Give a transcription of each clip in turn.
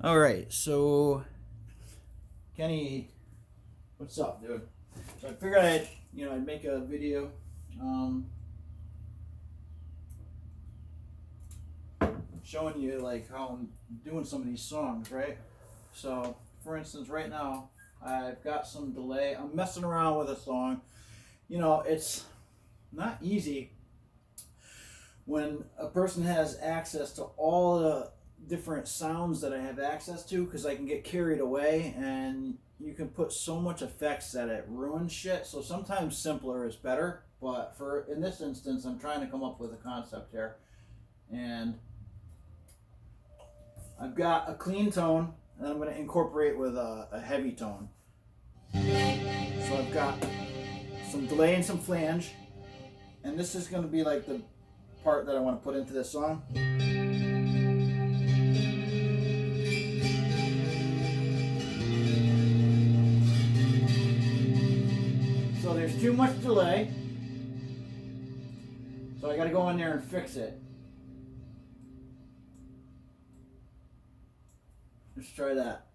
All right, so Kenny, what's up, dude? So I figured I'd make a video, um, showing you like how I'm doing some of these songs, right? So, for instance, right now I've got some delay. I'm messing around with a song. It's not easy when a person has access to all the different sounds that I have access to, because I can get carried away and you can put so much effects that it ruins shit. So sometimes simpler is better, but for in this instance I'm trying to come up with a concept here, and I've got a clean tone and I'm going to incorporate with a heavy tone. So I've got some delay and some flange, and this is going to be like the part that I want to put into this song. So there's too much delay, so I got to go in there and fix it. Let's try that.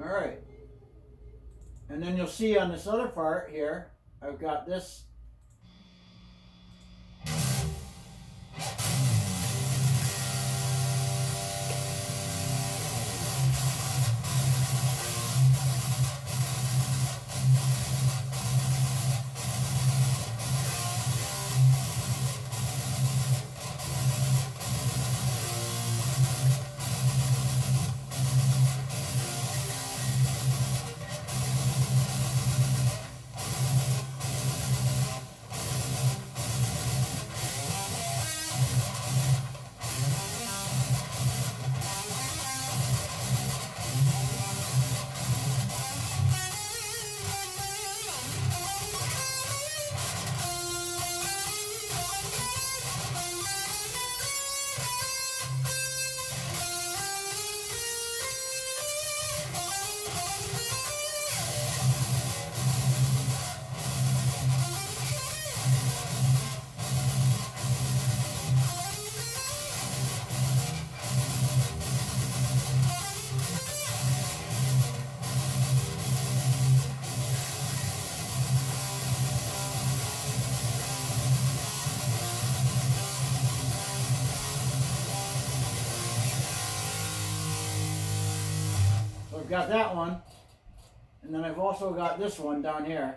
Alright. And then you'll see on this other part here, I've got this. So I've got that one, and then I've also got this one down here.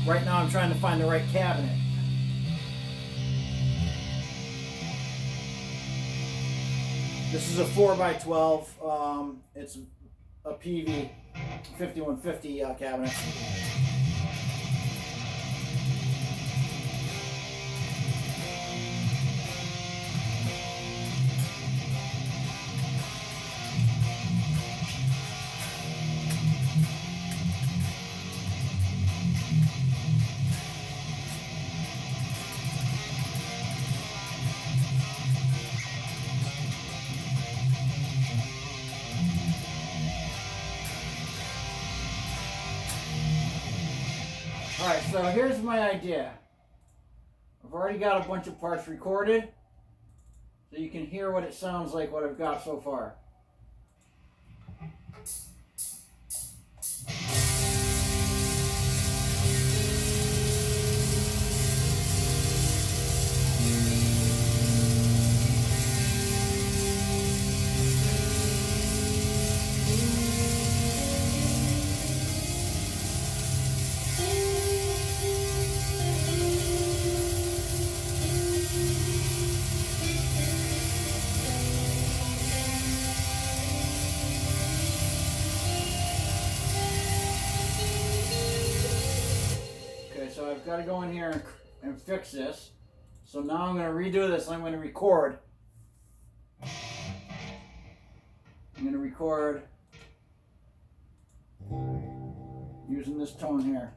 Right now I'm trying to find the right cabinet. This is a 4x12. It's a PV 5150 cabinet. Alright, so here's my idea. I've already got a bunch of parts recorded, so you can hear what it sounds like, what I've got so far. I've got to go in here and fix this. So now I'm going to redo this. I'm going to record. I'm going to record using this tone here.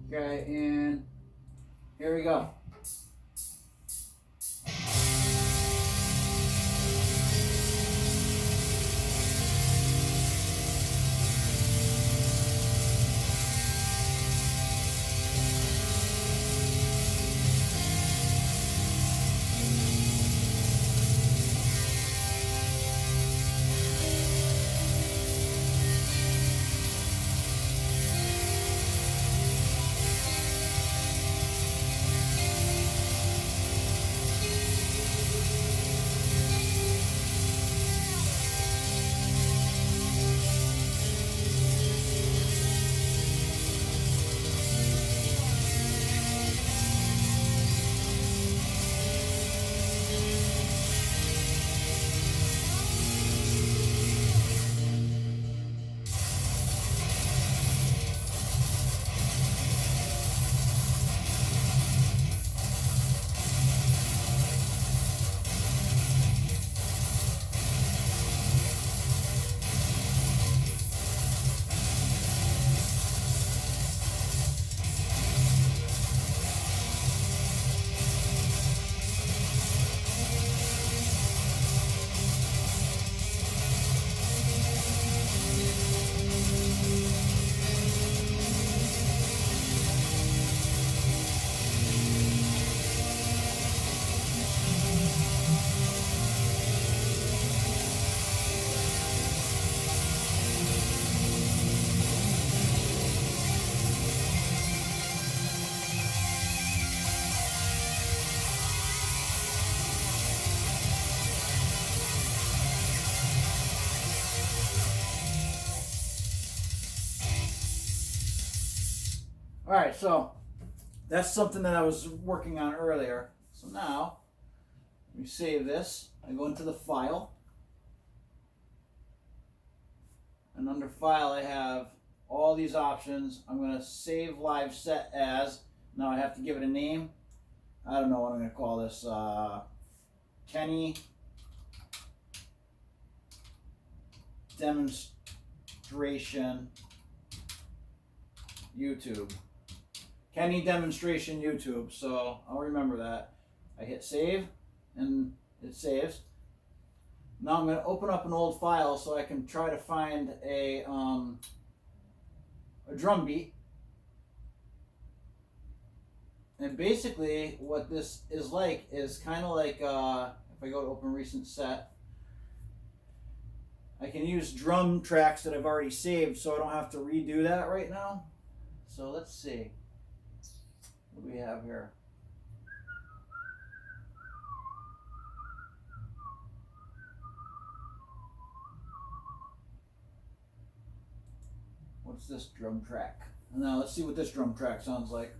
Okay, and here we go. All right, so that's something that I was working on earlier. So now, let me save this. I go into the file. And under file, I have all these options. I'm going to save live set as. Now I have to give it a name. I don't know what I'm going to call this. Kenny Demonstration YouTube. Kenny Demonstration YouTube. So I'll remember that. I hit save and it saves. Now I'm going to open up an old file so I can try to find a drum beat. And basically what this is like is kind of like, if I go to open recent set, I can use drum tracks that I've already saved so I don't have to redo that right now. So let's see. What do we have here? What's this drum track? Now let's see what this drum track sounds like.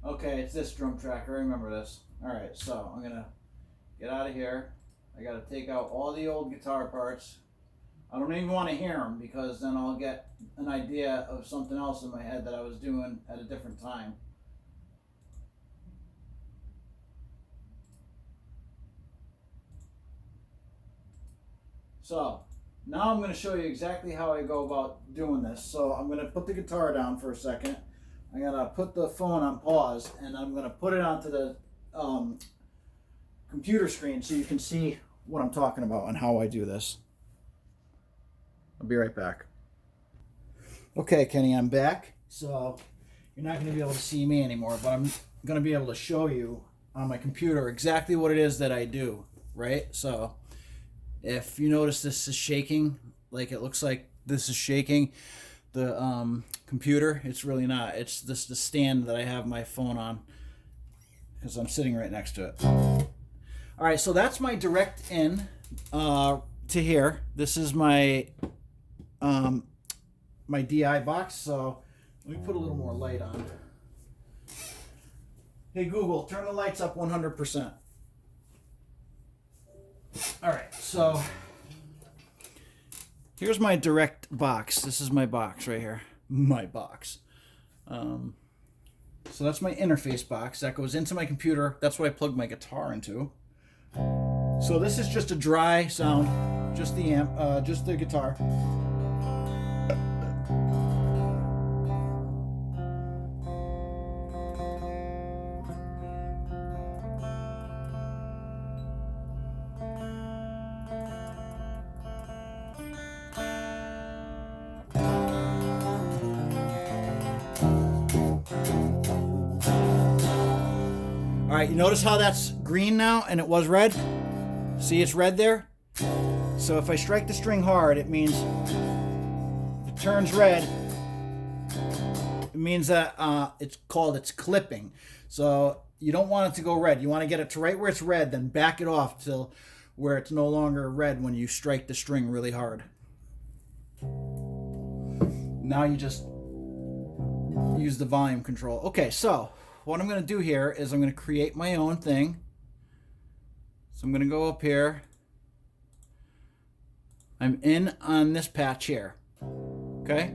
Okay, it's this drum track. I remember this. Alright, so I'm going to get out of here. I got to take out all the old guitar parts. I don't even want to hear them because then I'll get an idea of something else in my head that I was doing at a different time. So, now I'm going to show you exactly how I go about doing this. So I'm going to put the guitar down for a second. I'm going to put the phone on pause and I'm going to put it onto the computer screen so you can see what I'm talking about and how I do this. I'll be right back. Okay, Kenny, I'm back. So you're not going to be able to see me anymore, but I'm going to be able to show you on my computer exactly what it is that I do, right? So if you notice this is shaking, like it looks like this is shaking the computer, it's really not. It's this the stand that I have my phone on because I'm sitting right next to it. All right, so that's my direct in to here. This is my my DI box, so let me put a little more light on. Hey Google, turn the lights up 100%. All right, so here's my direct box. This is my box right here. My box. So that's my interface box. That goes into my computer. That's what I plug my guitar into. So this is just a dry sound, just the amp, just the guitar. All right, you notice how that's green now and it was red? See, it's red there? So if I strike the string hard, it means if it turns red, it means that it's clipping. So you don't want it to go red. You want to get it to right where it's red, then back it off till where it's no longer red when you strike the string really hard. Now you just use the volume control. Okay, so what I'm going to do here is I'm going to create my own thing. So I'm going to go up here. I'm in on this patch here. Okay?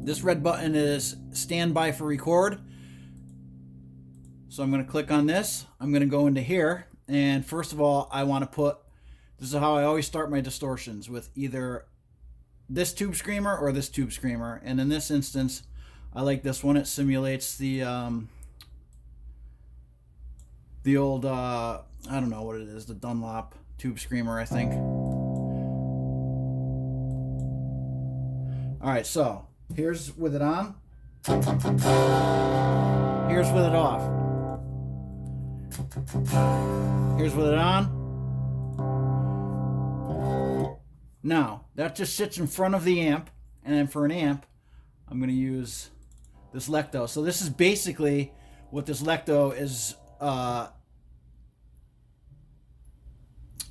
This red button is standby for record. So I'm going to click on this. I'm going to go into here. And first of all, I want to put, this is how I always start my distortions, with either this tube screamer or this tube screamer. And in this instance, I like this one. It simulates the old, I don't know what it is, the Dunlop tube screamer, I think. All right, so here's with it on. Here's with it off. Here's with it on. Now, that just sits in front of the amp, and then for an amp, I'm going to use this Lecto. So this is basically what this Lecto is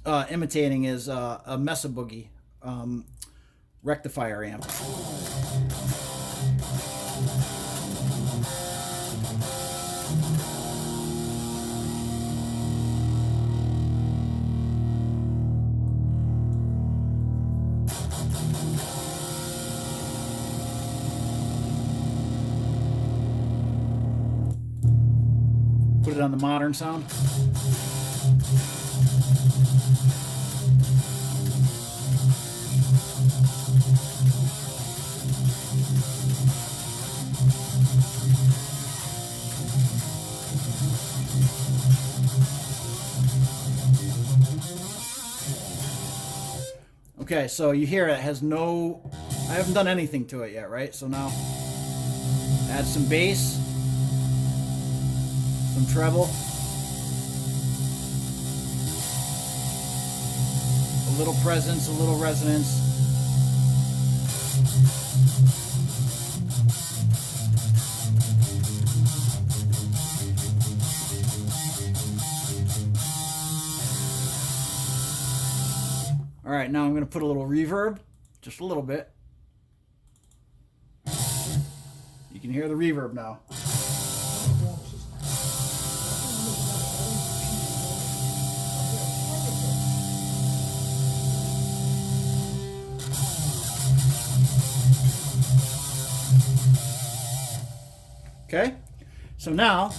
imitating, is a Mesa Boogie rectifier amp. Put it on the modern sound. Okay, so you hear it has no, I haven't done anything to it yet, right? So now add some bass, some treble, a little presence, a little resonance. All right, now I'm going to put a little reverb, just a little bit. You can hear the reverb now. Okay, so now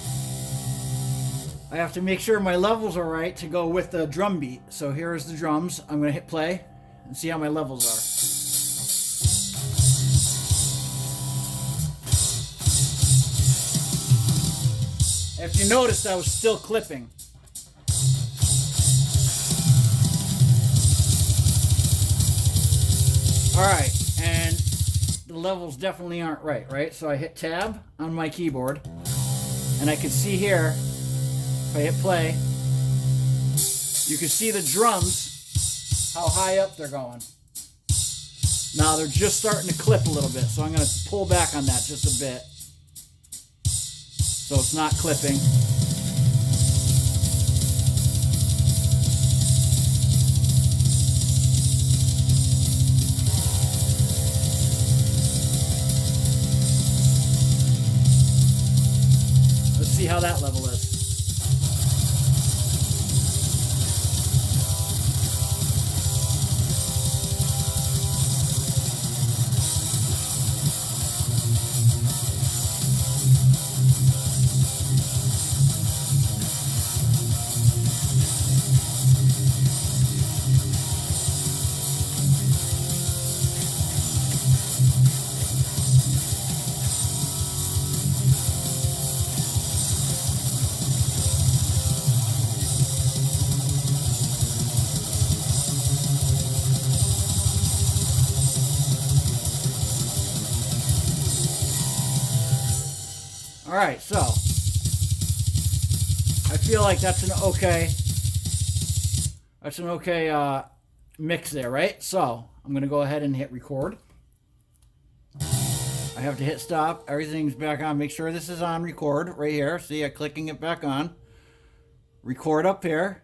I have to make sure my levels are right to go with the drum beat. So here's the drums. I'm going to hit play and see how my levels are. If you noticed, I was still clipping. All right, and the levels definitely aren't right? So I hit tab on my keyboard, and I can see here, if I hit play, you can see the drums, how high up they're going. Now they're just starting to clip a little bit, so I'm going to pull back on that just a bit, so it's not clipping. All right, so I feel like that's an okay mix there, right? So I'm gonna go ahead and hit record. I have to hit stop. Everything's back on. Make sure this is on record right here. See, I'm clicking it back on. Record up here.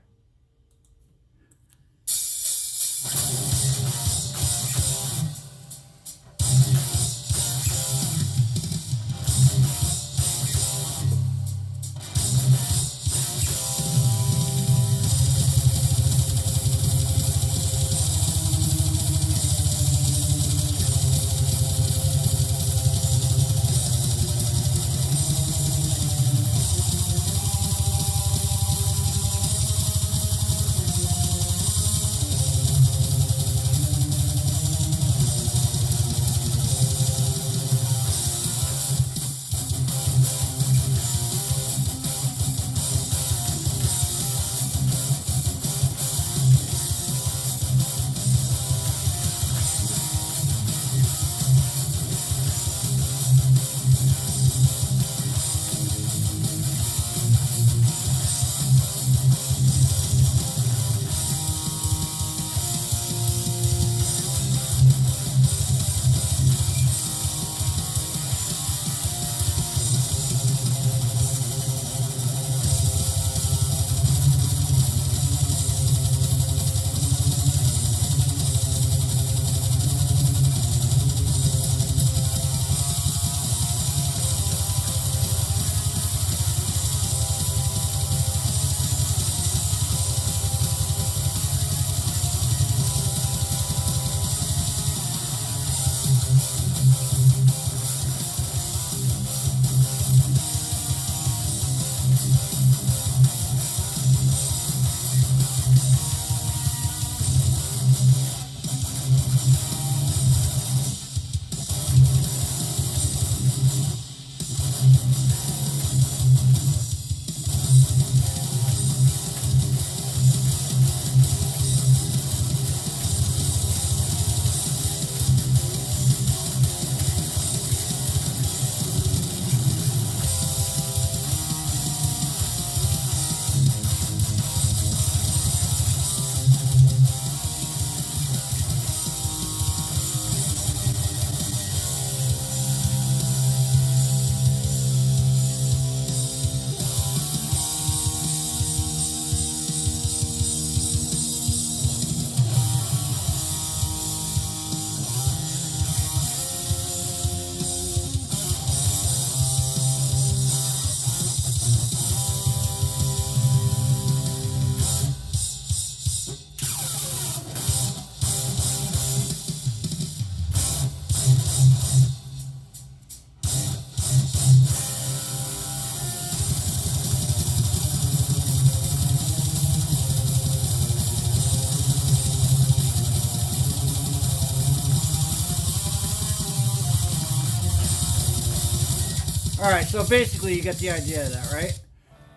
All right, so basically you get the idea of that, right?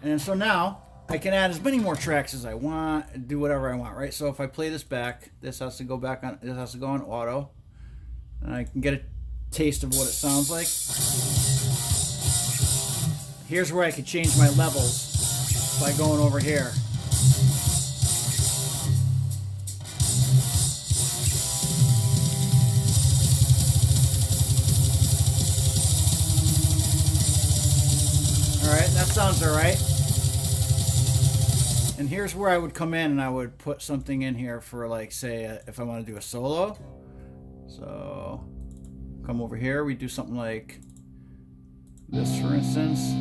And so now I can add as many more tracks as I want, do whatever I want, right? So if I play this back, this has to go back on, this has to go on auto, and I can get a taste of what it sounds like. Here's where I could change my levels by going over here. Alright, that sounds alright. And here's where I would come in and I would put something in here for, like, say, if I want to do a solo. So, come over here, we do something like this, for instance.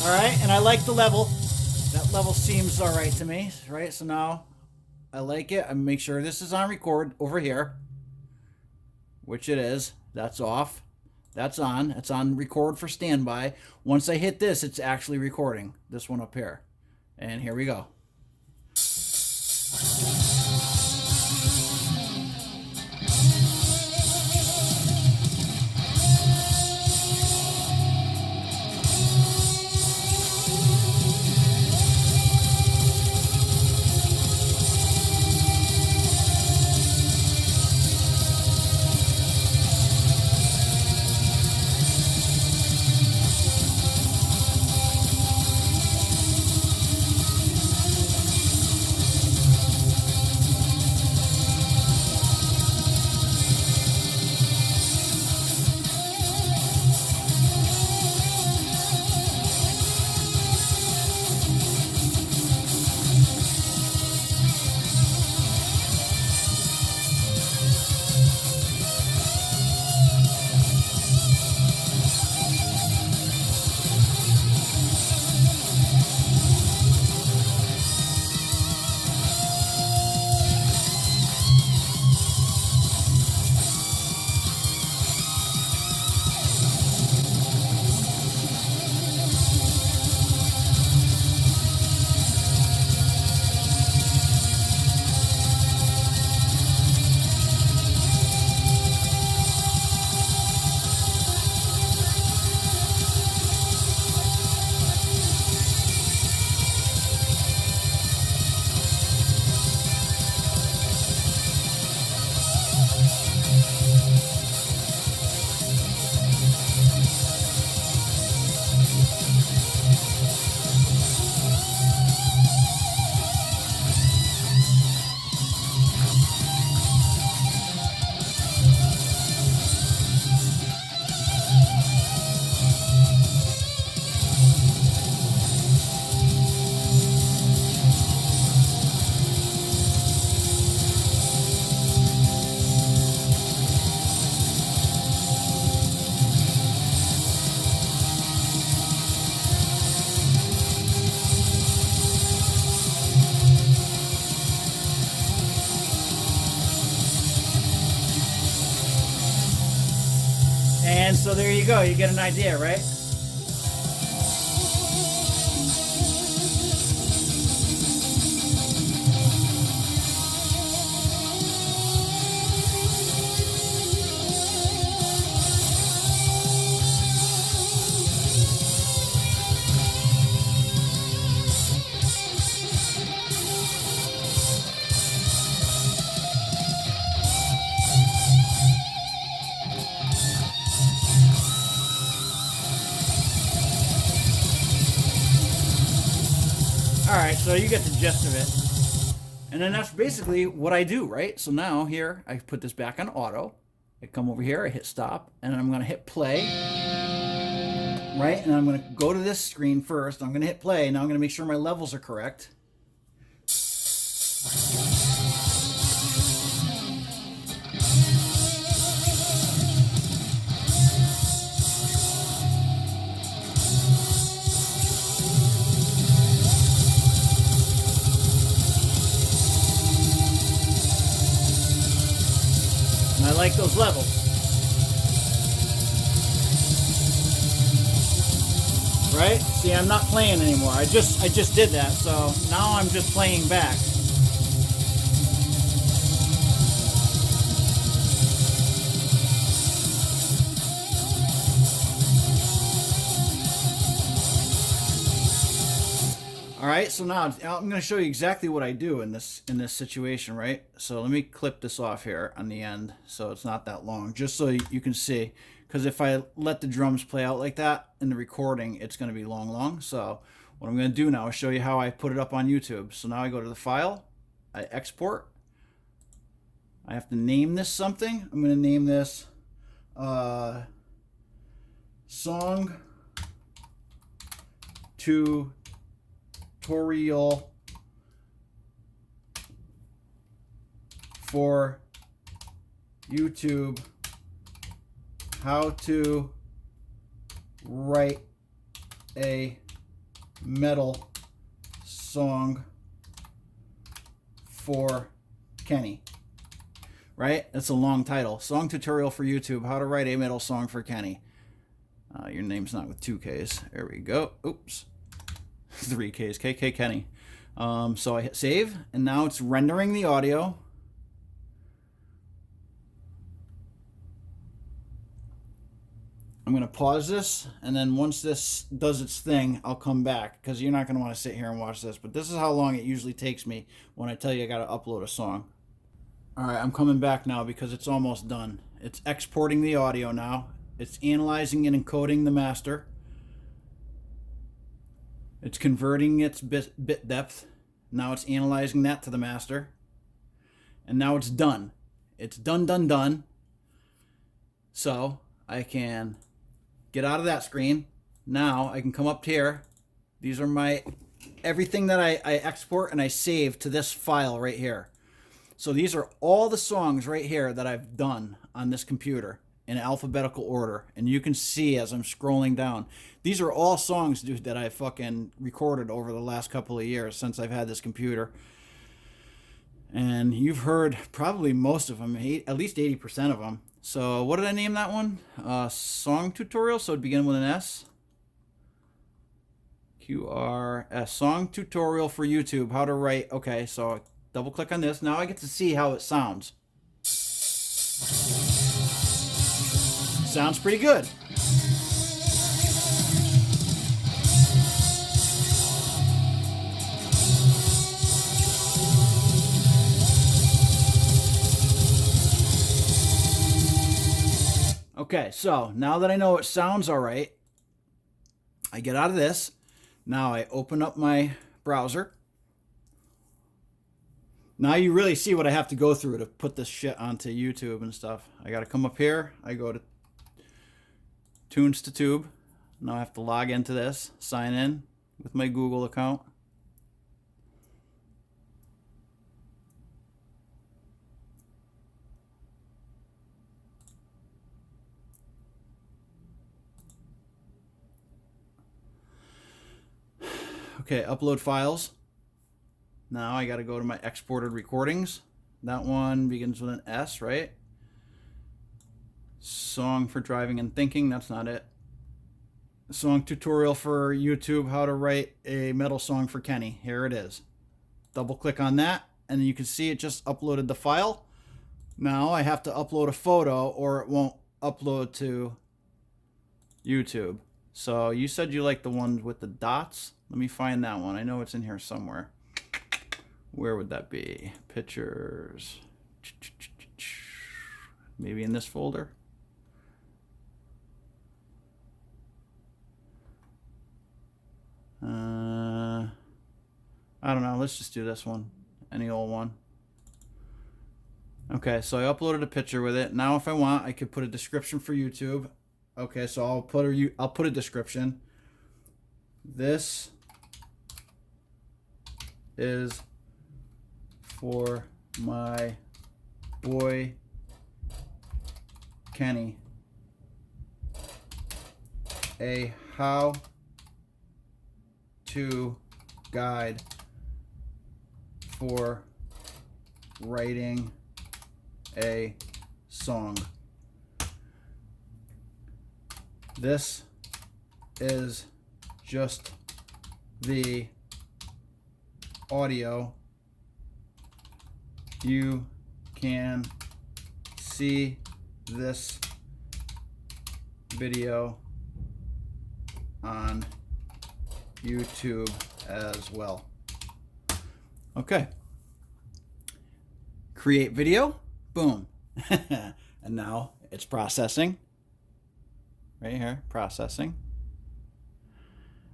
Alright, and I like the level. That level seems alright to me, right? So now I like it. I make sure this is on record over here, which it is. That's off. That's on. It's on record for standby. Once I hit this, it's actually recording. This one up here. And here we go. And so there you go, you get an idea, right? Alright, so you get the gist of it. And then that's basically what I do, right? So now here, I put this back on auto. I come over here, I hit stop, and I'm going to hit play. Right? And I'm going to go to this screen first. I'm going to hit play. Now I'm going to make sure my levels are correct. And I like those levels. Right? See, I'm not playing anymore. I just did that, so now I'm just playing back. All right, so now I'm going to show you exactly what I do in this situation, right? So let me clip this off here on the end so it's not that long, just so you can see. Because if I let the drums play out like that in the recording, it's going to be long. So what I'm going to do now is show you how I put it up on YouTube. So now I go to the file, I export. I have to name this something. I'm going to name this song tutorial for YouTube, how to write a metal song for Kenny. Right? That's a long title. Song tutorial for YouTube, how to write a metal song for Kenny. Your name's not with 2 Ks. There we go. Oops. 3 Ks. KK Kenny. So I hit save, and now it's rendering the audio. I'm going to pause this, and then once this does its thing, I'll come back, because you're not going to want to sit here and watch this. But this is how long it usually takes me when I tell you I got to upload a song. Alright, I'm coming back now because it's almost done. It's exporting the audio now. It's analyzing and encoding the master. It's converting its bit depth. Now it's analyzing that to the master. And now it's done. It's done. So I can get out of that screen. Now I can come up here. These are my everything that I export and I save to this file right here. So these are all the songs right here that I've done on this computer in alphabetical order. And you can see as I'm scrolling down. These are all songs, dude, that I fucking recorded over the last couple of years since I've had this computer. And you've heard probably most of them, at least 80% of them. So what did I name that one? Song tutorial, so it'd begin with an S. QRS, song tutorial for YouTube, how to write. Okay, so I double click on this. Now I get to see how it sounds. Sounds pretty good. Okay, so now that I know it sounds all right, I get out of this. Now I open up my browser. Now you really see what I have to go through to put this shit onto YouTube and stuff. I got to come up here. I go to Tunes to Tube. Now I have to log into this, sign in with my Google account. Okay, upload files. Now I got to go to my exported recordings. That one begins with an S, right? Song for driving and thinking, that's not it. Song tutorial for YouTube, how to write a metal song for Kenny. Here it is. Double click on that, and you can see it just uploaded the file. Now I have to upload a photo or it won't upload to YouTube. So you said you like the ones with the dots. Let me find that one. I know it's in here somewhere. Where would that be? Pictures. Maybe in this folder. I don't know. Let's just do this one. Any old one. Okay, so I uploaded a picture with it. Now if I want, I could put a description for YouTube. Okay, so I'll put a description. This is for my boy Kenny. A how-to guide for writing a song. This is just the audio. You can see this video on YouTube as well. Okay. Create video. Boom. And now it's processing. Right here, processing.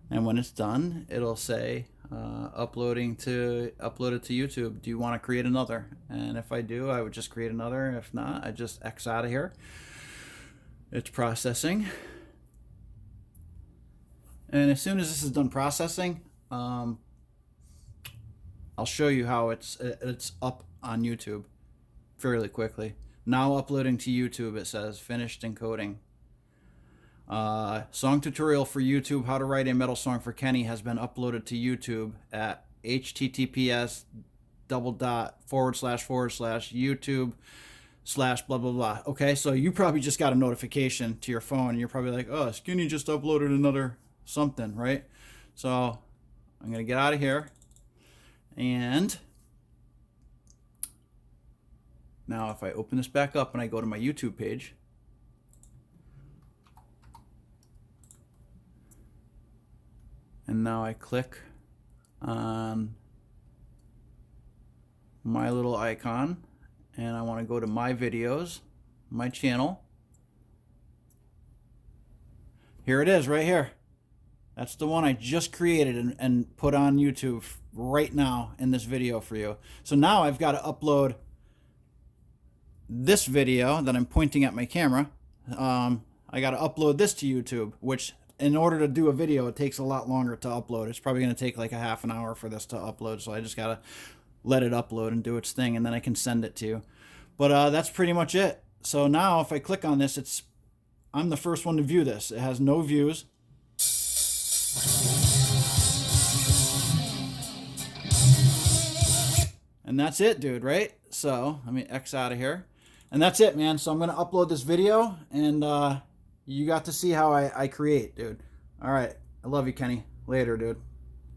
And when it's done, it'll say upload it to YouTube. Do you want to create another? And if I do, I would just create another. If not, I just X out of here. It's processing. And as soon as this is done processing, I'll show you how it's up on YouTube fairly quickly. Now uploading to YouTube, it says finished encoding. Song tutorial for YouTube, how to write a metal song for Kenny, has been uploaded to YouTube at https://youtube/blah blah blah. Okay, so you probably just got a notification to your phone and you're probably like, oh, Skinny just uploaded another something, right? So I'm gonna get out of here, and now if I open this back up and I go to my YouTube page, and now I click on my little icon and I want to go to my videos, my channel. Here it is right here. That's the one I just created and put on YouTube right now in this video for you. So now I've got to upload this video that I'm pointing at my camera. I got to upload this to YouTube, which in order to do a video, it takes a lot longer to upload. It's probably going to take like a half an hour for this to upload. So I just got to let it upload and do its thing, and then I can send it to you. But that's pretty much it. So now if I click on this, I'm the first one to view this. It has no views. And that's it, dude, right? So let me X out of here. And that's it, man. So I'm going to upload this video, and you got to see how I create, dude. All right. I love you, Kenny. Later, dude.